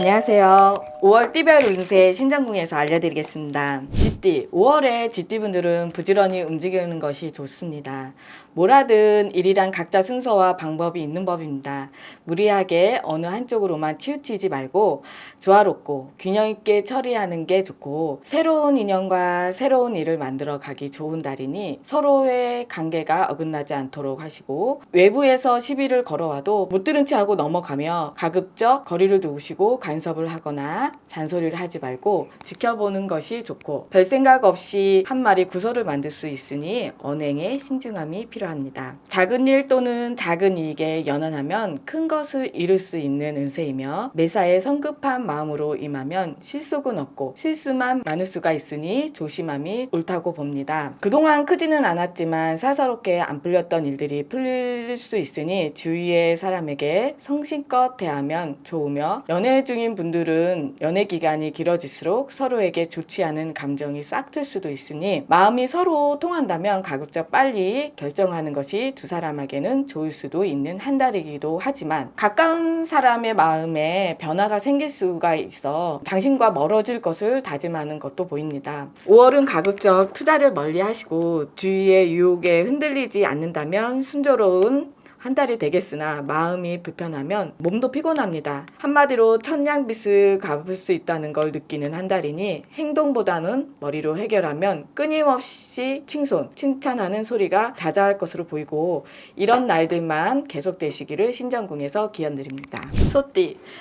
안녕하세요. 5월 띠별 운세 신정궁에서 알려드리겠습니다. 쥐띠, 5월에 쥐띠분들은 부지런히 움직이는 것이 좋습니다. 뭘 하든 일이란 각자 순서와 방법이 있는 법입니다. 무리하게 어느 한쪽으로만 치우치지 말고 조화롭고 균형 있게 처리하는 게 좋고, 새로운 인연과 새로운 일을 만들어 가기 좋은 달이니 서로의 관계가 어긋나지 않도록 하시고, 외부에서 시비를 걸어와도 못 들은 채 하고 넘어가며 가급적 거리를 두시고 간섭을 하거나 잔소리를 하지 말고 지켜보는 것이 좋고, 별 생각 없이 한 마리 구설을 만들 수 있으니 언행에 신중함이 필요합니다. 작은 일 또는 작은 이익에 연연하면 큰 것을 이룰 수 있는 운세이며, 매사에 성급한 마음으로 임하면 실속은 없고 실수만 많을 수가 있으니 조심함이 옳다고 봅니다. 그동안 크지는 않았지만 사사롭게 안 풀렸던 일들이 풀릴 수 있으니 주위의 사람에게 성심껏 대하면 좋으며, 연애 중인 분들은 연애 기간이 길어질수록 서로에게 좋지 않은 감정이 싹틀 수도 있으니 마음이 서로 통한다면 가급적 빨리 결정하는 것이 두 사람에게는 좋을 수도 있는 한 달이기도 하지만, 가까운 사람의 마음에 변화가 생길 수가 있어 당신과 멀어질 것을 다짐하는 것도 보입니다. 5월은 가급적 투자를 멀리 하시고 주위의 유혹에 흔들리지 않는다면 순조로운 한 달이 되겠으나, 마음이 불편하면 몸도 피곤합니다. 한마디로 천냥빚을 갚을 수 있다는 걸 느끼는 한 달이니 행동보다는 머리로 해결하면 끊임없이 칭찬하는 소리가 잦아날 것으로 보이고, 이런 날들만 계속되시기를 신정궁에서 기원드립니다.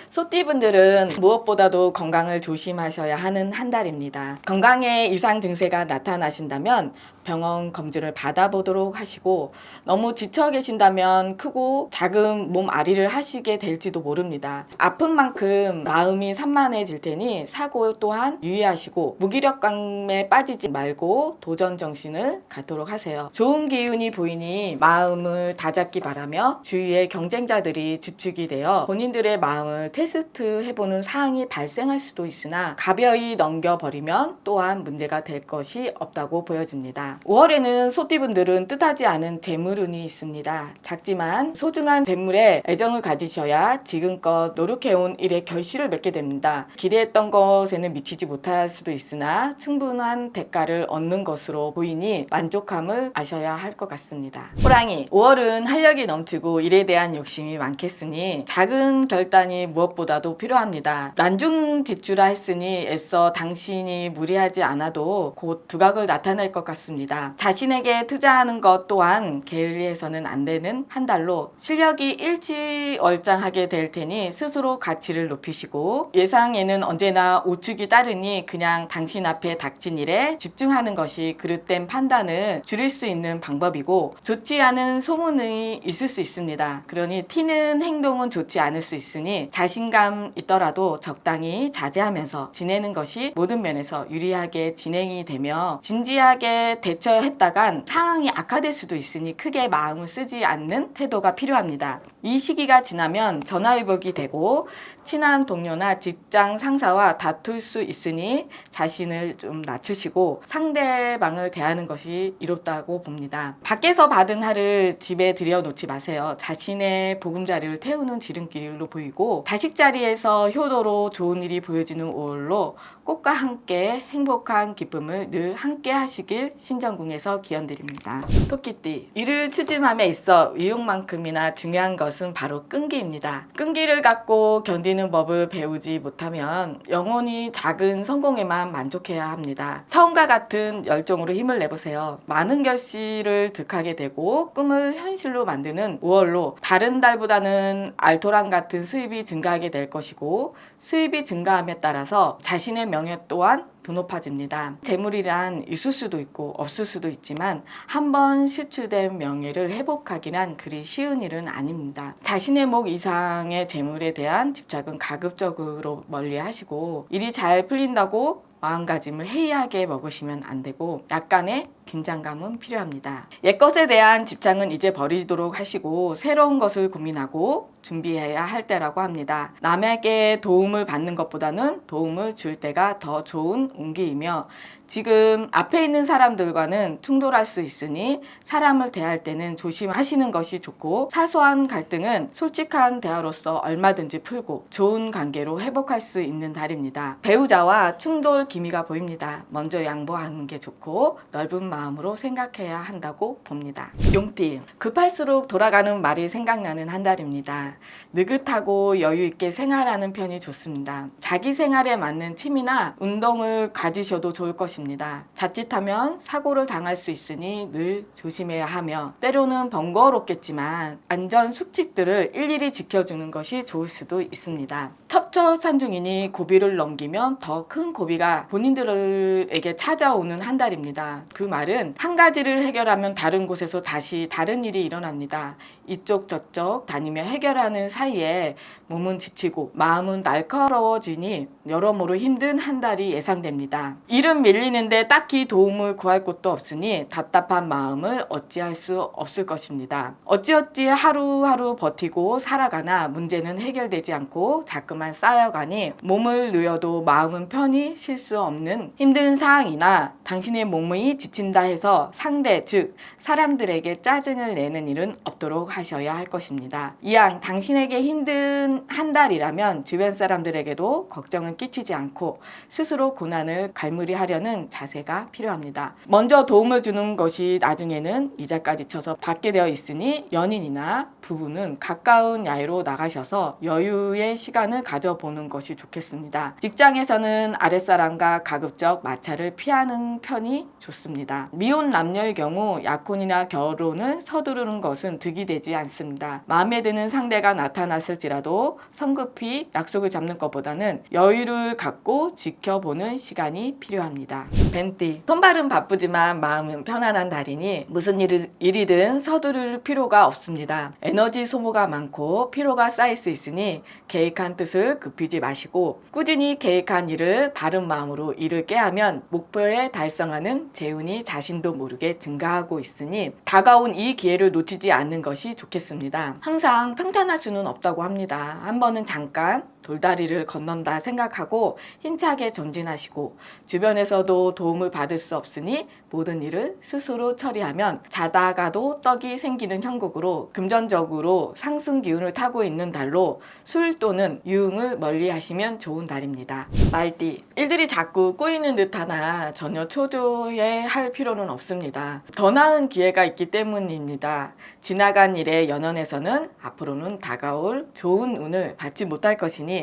소띠분들은 무엇보다도 건강을 조심하셔야 하는 한 달입니다. 건강에 이상 증세가 나타나신다면 병원 검진을 받아보도록 하시고, 너무 지쳐 계신다면 크고 작은 몸 아리를 하시게 될지도 모릅니다. 아픈 만큼 마음이 산만해질 테니 사고 또한 유의하시고 무기력감에 빠지지 말고 도전 정신을 갖도록 하세요. 좋은 기운이 보이니 마음을 다잡기 바라며, 주위의 경쟁자들이 주축이 되어 본인들의 마음을 테스트 해보는 사항이 발생할 수도 있으나 가벼이 넘겨버리면 또한 문제가 될 것이 없다고 보여집니다. 5월에는 소띠분들은 뜻하지 않은 재물운이 있습니다. 작지만 소중한 재물에 애정을 가지셔야 지금껏 노력해온 일에 결실을 맺게 됩니다. 기대했던 것에는 미치지 못할 수도 있으나 충분한 대가를 얻는 것으로 보이니 만족함을 아셔야 할 것 같습니다. 호랑이, 5월은 활력이 넘치고 일에 대한 욕심이 많겠으니 작은 결단이 무엇보다도 필요합니다. 난중지추라 했으니 애써 당신이 무리하지 않아도 곧 두각을 나타낼 것 같습니다. 자신에게 투자하는 것 또한 게을리해서는 안 되는 한 달로 실력이 일취월장하게 될 테니 스스로 가치를 높이시고, 예상에는 언제나 우측이 따르니 그냥 당신 앞에 닥친 일에 집중하는 것이 그릇된 판단을 줄일 수 있는 방법이고, 좋지 않은 소문이 있을 수 있습니다. 그러니 튀는 행동은 좋지 않을 수 있으니 자신감 있더라도 적당히 자제하면서 지내는 것이 모든 면에서 유리하게 진행이 되며, 진지하게 대처했다간 상황이 악화될 수도 있으니 크게 마음을 쓰지 않는 태도가 필요합니다. 이 시기가 지나면 전화위복이 되고 친한 동료나 직장 상사와 다툴 수 있으니 자신을 좀 낮추시고 상대방을 대하는 것이 이롭다고 봅니다. 밖에서 받은 화를 집에 들여놓지 마세요. 자신의 보금자리를 태우는 지름길로 보이고, 자식 자리에서 효도로 좋은 일이 보여지는 5월로 꽃과 함께 행복한 기쁨을 늘 함께 하시길 신정궁에서 기원드립니다. 토끼띠, 일을 추진함에 있어 위용만큼이나 중요한 것은 바로 끈기입니다. 끈기를 갖고 견디는 법을 배우지 못하면 영원히 작은 성공에만 만족해야 합니다. 처음과 같은 열정으로 힘을 내보세요. 많은 결실을 득하게 되고 꿈을 현실로 만드는 5월로 다른 달보다는 알토란 같은 수입이 증가하게 될 것이고, 수입이 증가함에 따라서 자신의 명예 또한 더 높아집니다. 재물이란 있을 수도 있고 없을 수도 있지만 한번 실추된 명예를 회복하기란 그리 쉬운 일은 아닙니다. 자신의 목 이상의 재물에 대한 집착은 가급적으로 멀리 하시고, 일이 잘 풀린다고 마음가짐을 해이하게 먹으시면 안 되고 약간의 긴장감은 필요합니다. 옛것에 대한 집착은 이제 버리도록 하시고 새로운 것을 고민하고 준비해야 할 때라고 합니다. 남에게 도움을 받는 것보다는 도움을 줄 때가 더 좋은 운기이며 지금 앞에 있는 사람들과는 충돌할 수 있으니 사람을 대할 때는 조심하시는 것이 좋고 사소한 갈등은 솔직한 대화로서 얼마든지 풀고 좋은 관계로 회복할 수 있는 달입니다. 배우자와 충돌 기미가 보입니다. 먼저 양보하는 게 좋고 넓은 마음으로 생각해야 한다고 봅니다. 용띠, 급할수록 돌아가는 말이 생각나는 한 달입니다. 느긋하고 여유 있게 생활하는 편이 좋습니다. 자기 생활에 맞는 취미나 운동을 가지셔도 좋을 것입니다. 자칫하면 사고를 당할 수 있으니 늘 조심해야 하며 때로는 번거롭겠지만 안전 수칙들을 일일이 지켜주는 것이 좋을 수도 있습니다. 첩처산중이니 고비를 넘기면 더 큰 고비가 본인들에게 찾아오는 한 달입니다. 그 말은 한 가지를 해결하면 다른 곳에서 다시 다른 일이 일어납니다. 이쪽 저쪽 다니며 해결하는 사이에 몸은 지치고 마음은 날카로워지니 여러모로 힘든 한 달이 예상됩니다. 일은 밀리는데 딱히 도움을 구할 곳도 없으니 답답한 마음을 어찌할 수 없을 것입니다. 어찌어찌 하루하루 버티고 살아가나 문제는 해결되지 않고 자꾸만 쌓여가니 몸을 누여도 마음은 편히 쉴 수 없는 힘든 상황이나 당신의 몸이 지친다 해서 상대 즉 사람들에게 짜증을 내는 일은 없도록 하셔야 할 것입니다. 이왕 당신에게 힘든 한 달이라면 주변 사람들에게도 걱정은 끼치지 않고 스스로 고난을 갈무리하려는 자세가 필요합니다. 먼저 도움을 주는 것이 나중에는 이자까지 쳐서 받게 되어 있으니 연인이나 부부는 가까운 야외로 나가셔서 여유의 시간을 가져보는 것이 좋겠습니다. 직장에서는 아랫사람과 가급적 마찰을 피하는 편이 좋습니다. 미혼 남녀의 경우 약혼이나 결혼을 서두르는 것은 득이 되지 않습니다. 마음에 드는 상대가 나타났을지라도 성급히 약속을 잡는 것보다는 여유를 갖고 지켜보는 시간이 필요합니다. 벤띠, 손발은 바쁘지만 마음은 편안한 달이니 무슨 일이든 서두를 필요가 없습니다. 에너지 소모가 많고 피로가 쌓일 수 있으니 계획한 뜻을 급히지 마시고 꾸준히 계획한 일을 바른 마음으로 이룰게 하면 목표에 달성하는 재운이 자신도 모르게 증가하고 있으니 다가온 이 기회를 놓치지 않는 것이 좋겠습니다. 항상 평탄할 수는 없다고 합니다. 한 번은 잠깐 돌다리를 건넌다 생각하고 힘차게 전진하시고 주변에서도 도움을 받을 수 없으니 모든 일을 스스로 처리하면 자다가도 떡이 생기는 형국으로 금전적으로 상승 기운을 타고 있는 달로 술 또는 유흥을 멀리 하시면 좋은 달입니다. 말띠, 일들이 자꾸 꼬이는 듯하나 전혀 초조해 할 필요는 없습니다. 더 나은 기회가 있기 때문입니다. 지나간 일의 연연에서는 앞으로는 다가올 좋은 운을 받지 못할 것이니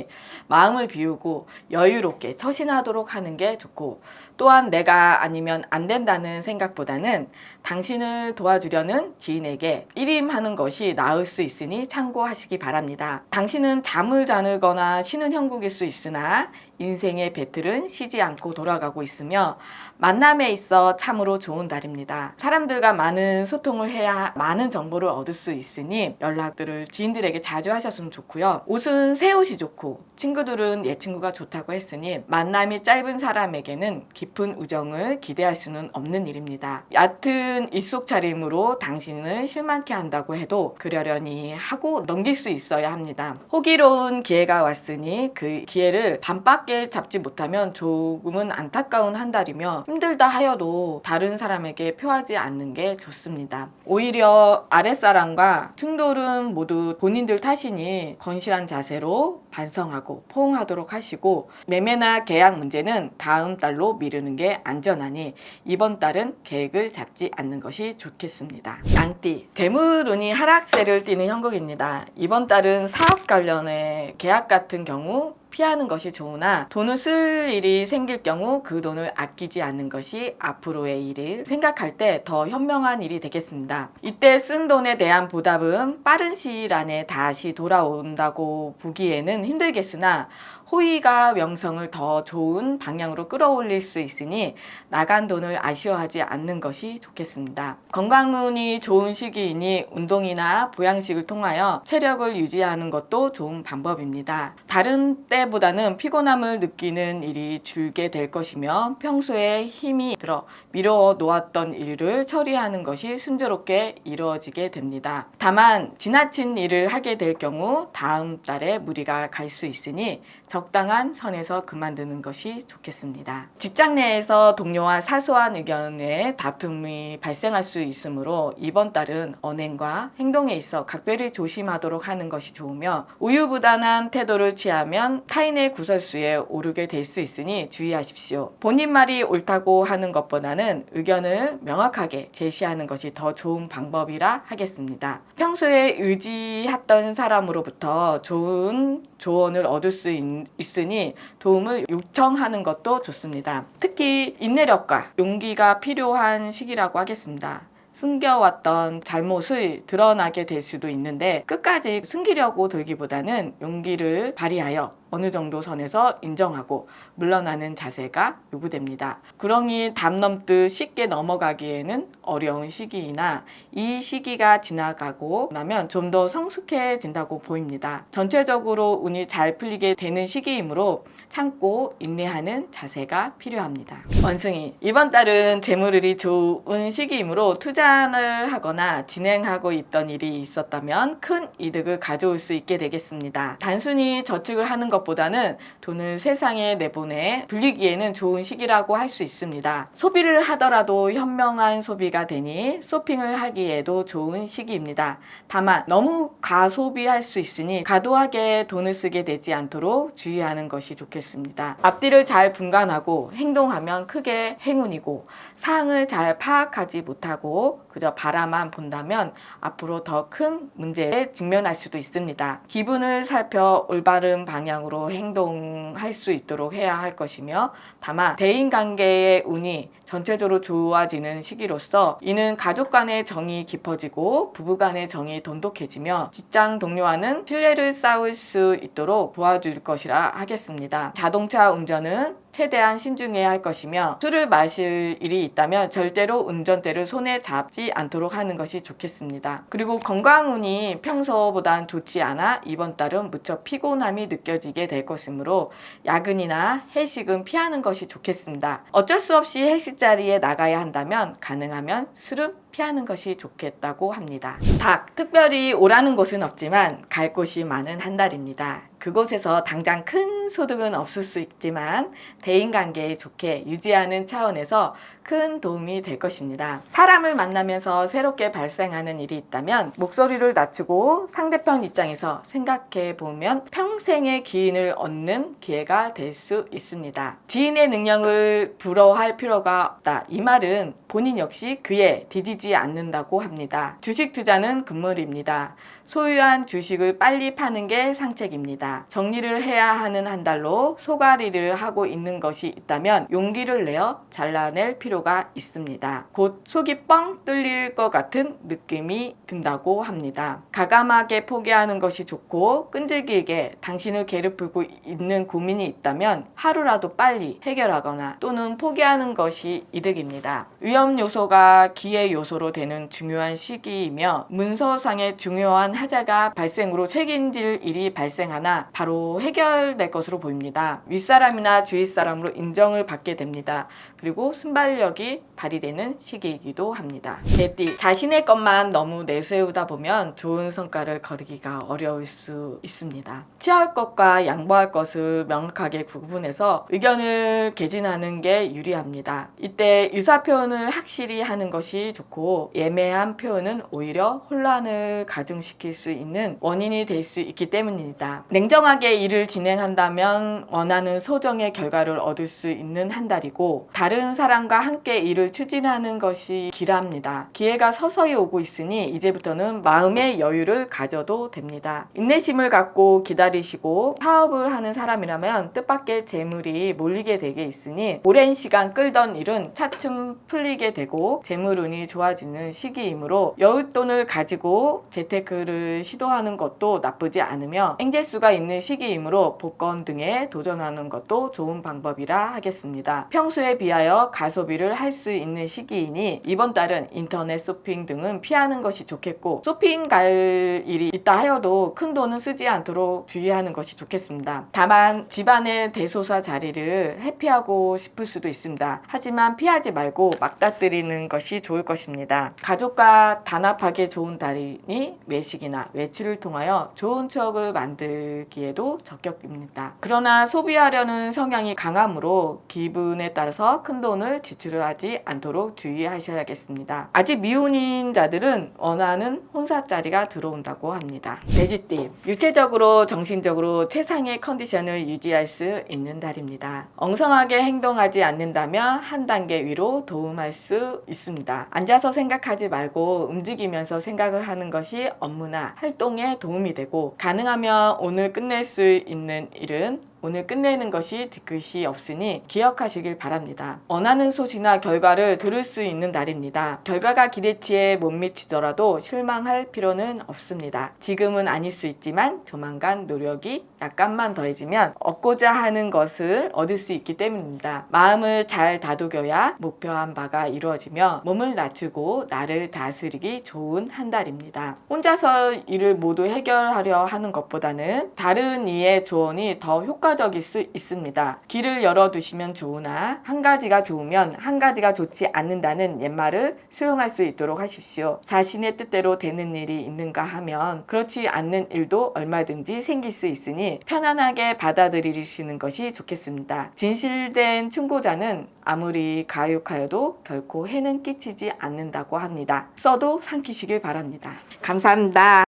마음을 비우고 여유롭게 처신하도록 하는 게 좋고 또한 내가 아니면 안 된다는 생각보다는 당신을 도와주려는 지인에게 일임하는 것이 나을 수 있으니 참고하시기 바랍니다. 당신은 잠을 자느거나 쉬는 형국일 수 있으나 인생의 배틀은 쉬지 않고 돌아가고 있으며 만남에 있어 참으로 좋은 달입니다. 사람들과 많은 소통을 해야 많은 정보를 얻을 수 있으니 연락들을 지인들에게 자주 하셨으면 좋고요. 옷은 새 옷이 좋고 친구들은 옛 친구가 좋다고 했으니 만남이 짧은 사람에게는 깊은 우정을 기대할 수는 없는 일입니다. 얕은 입속차림으로 당신을 실망케 한다고 해도 그러려니 하고 넘길 수 있어야 합니다. 호기로운 기회가 왔으니 그 기회를 반밖에 잡지 못하면 조금은 안타까운 한 달이며 힘들다 하여도 다른 사람에게 표하지 않는 게 좋습니다. 오히려 아랫사람과 충돌은 모두 본인들 탓이니 건실한 자세로 반성하고 포옹하도록 하시고 매매나 계약 문제는 다음 달로 미루는 게 안전하니 이번 달은 계획을 잡지 않는 것이 좋겠습니다. 양띠, 재물운이 하락세를 띠는 형국입니다. 이번 달은 사업 관련의 계약 같은 경우 피하는 것이 좋으나 돈을 쓸 일이 생길 경우 그 돈을 아끼지 않는 것이 앞으로의 일을 생각할 때 더 현명한 일이 되겠습니다. 이때 쓴 돈에 대한 보답은 빠른 시일 안에 다시 돌아온다고 보기에는 힘들겠으나 호의가 명성을 더 좋은 방향으로 끌어올릴 수 있으니 나간 돈을 아쉬워하지 않는 것이 좋겠습니다. 건강운이 좋은 시기이니 운동이나 보양식을 통하여 체력을 유지하는 것도 좋은 방법입니다. 다른 때 때보다는 피곤함을 느끼는 일이 줄게 될 것이며 평소에 힘이 들어 미뤄 놓았던 일을 처리하는 것이 순조롭게 이루어지게 됩니다. 다만 지나친 일을 하게 될 경우 다음 달에 무리가 갈 수 있으니 적당한 선에서 그만두는 것이 좋겠습니다. 직장 내에서 동료와 사소한 의견에 다툼이 발생할 수 있으므로 이번 달은 언행과 행동에 있어 각별히 조심하도록 하는 것이 좋으며 우유부단한 태도를 취하면 타인의 구설수에 오르게 될 수 있으니 주의하십시오. 본인 말이 옳다고 하는 것보다는 의견을 명확하게 제시하는 것이 더 좋은 방법이라 하겠습니다. 평소에 의지했던 사람으로부터 좋은 조언을 얻을 수 있으니 도움을 요청하는 것도 좋습니다. 특히 인내력과 용기가 필요한 시기라고 하겠습니다. 숨겨왔던 잘못을 드러나게 될 수도 있는데 끝까지 숨기려고 들기보다는 용기를 발휘하여 어느 정도 선에서 인정하고 물러나는 자세가 요구됩니다. 구렁이 담 넘듯 쉽게 넘어가기에는 어려운 시기이나 이 시기가 지나가고 나면 좀 더 성숙해진다고 보입니다. 전체적으로 운이 잘 풀리게 되는 시기이므로 참고 인내하는 자세가 필요합니다. 원숭이, 이번 달은 재물운이 좋은 시기이므로 투자를 하거나 진행하고 있던 일이 있었다면 큰 이득을 가져올 수 있게 되겠습니다. 단순히 저축을 하는 것보다는 돈을 세상에 내보내 불리기에는 좋은 시기라고 할 수 있습니다. 소비를 하더라도 현명한 소비가 되니 쇼핑을 하기에도 좋은 시기입니다. 다만 너무 과소비할 수 있으니 과도하게 돈을 쓰게 되지 않도록 주의하는 것이 좋겠습니다. 앞뒤를 잘 분간하고 행동하면 크게 행운이고 사항을 잘 파악하지 못하고 그저 바라만 본다면 앞으로 더 큰 문제에 직면할 수도 있습니다. 기분을 살펴 올바른 방향으로 행동할 수 있도록 해야 할 것이며 다만 대인관계의 운이 전체적으로 좋아지는 시기로서 이는 가족 간의 정이 깊어지고 부부 간의 정이 돈독해지며 직장 동료와는 신뢰를 쌓을 수 있도록 도와줄 것이라 하겠습니다. 자동차 운전은 최대한 신중해야 할 것이며 술을 마실 일이 있다면 절대로 운전대를 손에 잡지 않도록 하는 것이 좋겠습니다. 그리고 건강운이 평소보단 좋지 않아 이번 달은 무척 피곤함이 느껴지게 될 것이므로 야근이나 회식은 피하는 것이 좋겠습니다. 어쩔 수 없이 회식 자리에 나가야 한다면 가능하면 술은 피하는 것이 좋겠다고 합니다. 닭, 특별히 오라는 곳은 없지만 갈 곳이 많은 한 달입니다. 그곳에서 당장 큰 소득은 없을 수 있지만 대인관계에 좋게 유지하는 차원에서 큰 도움이 될 것입니다. 사람을 만나면서 새롭게 발생하는 일이 있다면 목소리를 낮추고 상대편 입장에서 생각해 보면 평생의 기인을 얻는 기회가 될 수 있습니다. 지인의 능력을 부러워할 필요가 없다. 이 말은 본인 역시 그에 뒤지지 않는다고 합니다. 주식 투자는 금물입니다. 소유한 주식을 빨리 파는 게 상책입니다. 정리를 해야 하는 한 달로 소가리를 하고 있는 것이 있다면 용기를 내어 잘라낼 필요가 있습니다. 곧 속이 뻥 뚫릴 것 같은 느낌이 든다고 합니다. 가감하게 포기하는 것이 좋고 끈질기게 당신을 괴롭히고 있는 고민이 있다면 하루라도 빨리 해결하거나 또는 포기하는 것이 이득입니다. 위험 요소가 기회 요소로 되는 중요한 시기이며 문서상의 중요한 하자가 발생으로 책임질 일이 발생하나 바로 해결될 것으로 보입니다. 윗사람이나 주위 사람으로 인정을 받게 됩니다. 그리고 순발력이 발휘되는 시기이기도 합니다. 개띠, 자신의 것만 너무 내세우다 보면 좋은 성과를 거두기가 어려울 수 있습니다. 취할 것과 양보할 것을 명확하게 구분해서 의견을 개진하는 게 유리합니다. 이때 의사표현을 확실히 하는 것이 좋고 예매한 표현은 오히려 혼란을 가중시킬 수 있는 원인이 될 수 있기 때문입니다. 냉정하게 일을 진행한다면 원하는 소정의 결과를 얻을 수 있는 한 달이고 다른 사람과 함께 일을 추진하는 것이 길합니다. 기회가 서서히 오고 있으니 이제부터는 마음의 여유를 가져도 됩니다. 인내심을 갖고 기다리시고 사업을 하는 사람이라면 뜻밖의 재물이 몰리게 되게 있으니 오랜 시간 끌던 일은 차츰 풀리게 되고 재물운이 좋아지는 시기이므로 여윳돈을 가지고 재테크를 거를 시도하는 것도 나쁘지 않으며 엔젤수가 있는 시기이므로 복권 등에 도전하는 것도 좋은 방법이라 하겠습니다. 평소에 비하여 가소비를 할 수 있는 시기이니 이번 달은 인터넷 쇼핑 등은 피하는 것이 좋겠고, 쇼핑 갈 일이 있다 하여도 큰 돈은 쓰지 않도록 주의하는 것이 좋겠습니다. 다만 집안의 대소사 자리를 회피하고 싶을 수도 있습니다. 하지만 피하지 말고 맞닥뜨리는 것이 좋을 것입니다. 가족과 단합하기 좋은 달이니 외식이나 외출을 통하여 좋은 추억을 만들기에도 적격입니다. 그러나 소비하려는 성향이 강하므로 기분에 따라서 큰 돈을 지출을 하지 않도록 주의하셔야겠습니다. 아직 미혼인 자들은 원하는 혼사자리가 들어온다고 합니다. 돼지띠, 육체적으로 정신적으로 최상의 컨디션을 유지할 수 있는 달입니다. 엉성하게 행동하지 않는다면 한 단계 위로 도움할 수 있습니다. 앉아서 생각하지 말고 움직이면서 생각을 하는 것이 업무나 활동에 도움이 되고, 가능하면 오늘 끝낼 수 있는 일은 오늘 끝내는 것이 뒤끝이 없으니 기억하시길 바랍니다. 원하는 소식이나 결과를 들을 수 있는 날입니다. 결과가 기대치에 못 미치더라도 실망할 필요는 없습니다. 지금은 아닐 수 있지만 조만간 노력이 약간만 더해지면 얻고자 하는 것을 얻을 수 있기 때문입니다. 마음을 잘 다독여야 목표한 바가 이루어지며 몸을 낮추고 나를 다스리기 좋은 한 달입니다. 혼자서 일을 모두 해결하려 하는 것보다는 다른 이의 조언이 더 효과적일 수 있습니다. 길을 열어두시면 좋으나 한 가지가 좋으면 한 가지가 좋지 않는다는 옛말을 수용할 수 있도록 하십시오. 자신의 뜻대로 되는 일이 있는가 하면 그렇지 않는 일도 얼마든지 생길 수 있으니 편안하게 받아들이시는 것이 좋겠습니다. 진실된 충고자는 아무리 가혹하여도 결코 해는 끼치지 않는다고 합니다. 써도 삼키시길 바랍니다. 감사합니다.